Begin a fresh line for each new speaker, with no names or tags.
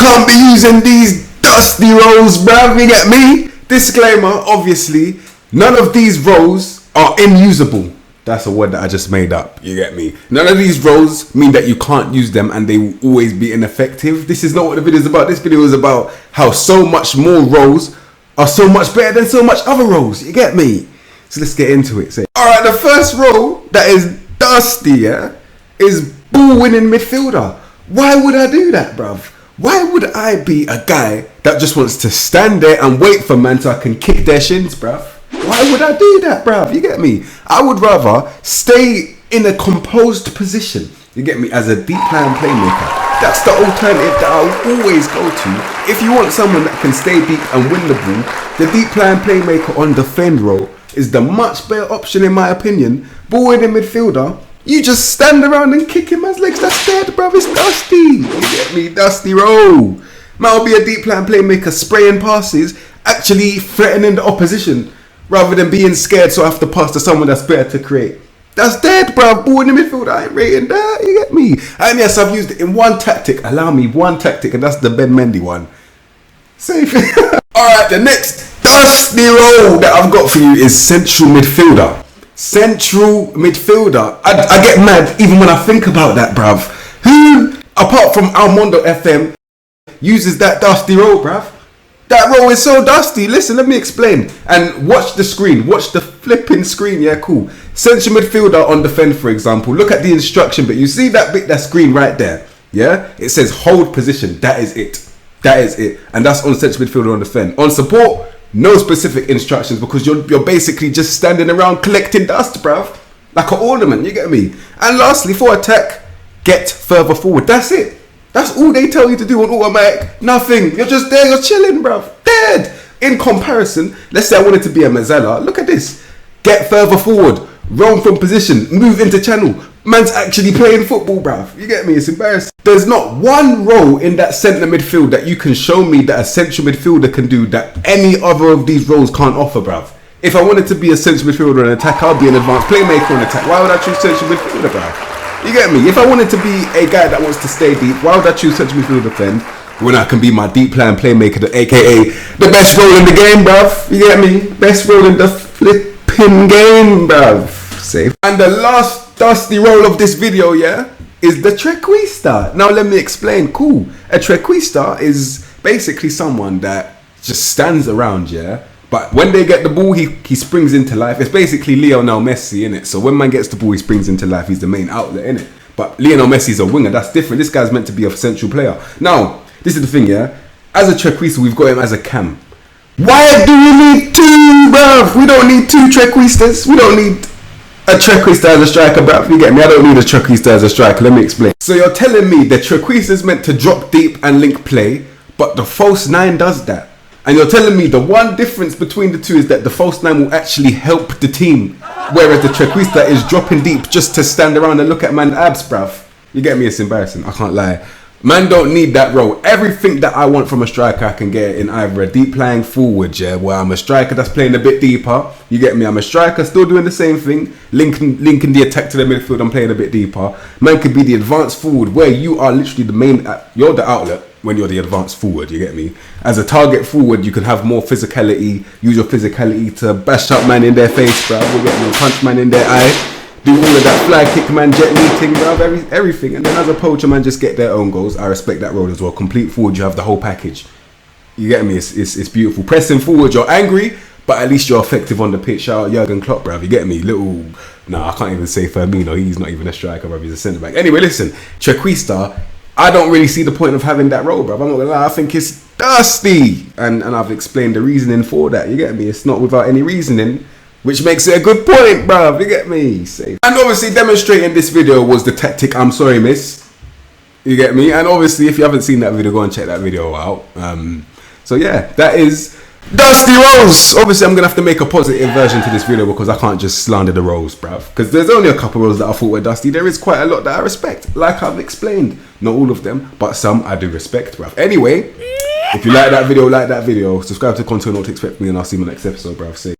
can't be using these dusty roles, bruv, you get me? Disclaimer, obviously, none of these roles are inusable. That's a word that I just made up, you get me? None of these roles mean that you can't use them and they will always be ineffective. This is not what the video is about. This video is about how so much more roles are so much better than so much other roles, you get me? So let's get into it. Alright, the first role that is dusty, yeah, is ball winning midfielder. Why would I do that, bruv? Why would I be a guy that just wants to stand there and wait for man so I can kick their shins, bruv? Why would I do that, bruv? You get me? I would rather stay in a composed position, you get me, as a deep lying playmaker. That's the alternative that I'll always go to. If you want someone that can stay deep and win the ball, the deep lying playmaker on defend role is the much better option in my opinion. Ball winning midfielder, you just stand around and kick him as legs. That's dead, bruv. It's dusty. You get me? Dusty roll. Man will be a deep line playmaker spraying passes, actually threatening the opposition rather than being scared so I have to pass to someone that's better to create. That's dead, bruv. Ball in the midfield, I ain't rating that. You get me? And yes, I've used it in one tactic. Allow me one tactic, and that's the Ben Mendy one. Safe. Alright, the next dusty role that I've got for you is central midfielder. Central midfielder. I get mad even when I think about that, bruv. Who, apart from Almondo FM, uses that dusty role, bruv? That role is so dusty. Listen, let me explain. And watch the screen. Watch the flipping screen. Yeah, cool. Central midfielder on defend, for example. Look at the instruction bit. You see that bit, that screen right there? Yeah? It says hold position. That is it. That is it. And that's on central midfielder on defend. On support, no specific instructions because you're basically just standing around collecting dust, bruv. Like an ornament, you get me? And lastly, for attack, get further forward. That's it. That's all they tell you to do on automatic. Nothing. You're just there, you're chilling, bruv. Dead. In comparison, let's say I wanted to be a Mazzella. Look at this. Get further forward. Roam from position. Move into channel. Man's actually playing football, bruv. You get me? It's embarrassing. There's not one role in that centre midfield that you can show me that a central midfielder can do that any other of these roles can't offer, bruv. If I wanted to be a central midfielder and attack, I'll be an advanced playmaker on attack. Why would I choose central midfielder, bruv? You get me? If I wanted to be a guy that wants to stay deep, why would I choose central midfielder defend when I can be my deep plan playmaker, aka the best role in the game, bruv? You get me? Best role in the flipping game, bruv. Safe. And the last dusty role of this video, yeah, is the trequista. Now let me explain. Cool. A trequista is basically someone that just stands around, yeah. But when they get the ball, he springs into life. It's basically Lionel Messi, innit? So when man gets the ball, he springs into life. He's the main outlet, innit? But Lionel Messi's a winger. That's different. This guy's meant to be a central player. Now, this is the thing, yeah? As a trequista, we've got him as a cam. Why do we need two, bruv? We don't need two trequistas. We don't need a trequista as a striker, bruv. You get me? I don't need a trequista as a striker. Let me explain. So you're telling me the trequista is meant to drop deep and link play, but the false nine does that. And you're telling me the one difference between the two is that the false nine will actually help the team, whereas the trequista is dropping deep just to stand around and look at man abs, bruv. You get me? It's embarrassing. I can't lie. Man don't need that role. Everything that I want from a striker I can get in either a deep lying forward, yeah, where I'm a striker that's playing a bit deeper. You get me? I'm a striker still doing the same thing, linking the attack to the midfield and playing a bit deeper. Man could be the advanced forward where you are literally the main, you're the outlet when you're the advanced forward, you get me? As a target forward, you can have more physicality, use your physicality to bash up man in their face, bruv. You get me? Punch man in their eye. Do all of that fly kick man, jet meeting, bruv, everything. And then as a poacher, man, just get their own goals. I respect that role as well. Complete forward, you have the whole package. You get me? It's beautiful. Pressing forward, you're angry, but at least you're effective on the pitch. Shout out Jurgen Klopp, bruv. You get me? Nah, I can't even say Firmino. He's not even a striker, bruv. He's a centre back. Anyway, listen, trequista, I don't really see the point of having that role, bruv. I'm not gonna lie. I think it's dusty, and I've explained the reasoning for that. You get me? It's not without any reasoning, which makes it a good point, bruv. You get me? Safe. And obviously demonstrating this video was the tactic I'm sorry miss. You get me? And obviously if you haven't seen that video, go and check that video out. So yeah, that is dusty roles. Obviously I'm gonna have to make a positive version to this video because I can't just slander the roles, bruv. Because there's only a couple roles that I thought were dusty. There is quite a lot that I respect, like I've explained. Not all of them, but some I do respect, bruv. Anyway, if you like that video, subscribe to the content, not to expect me, and I'll see you in the next episode, bruv. Safe.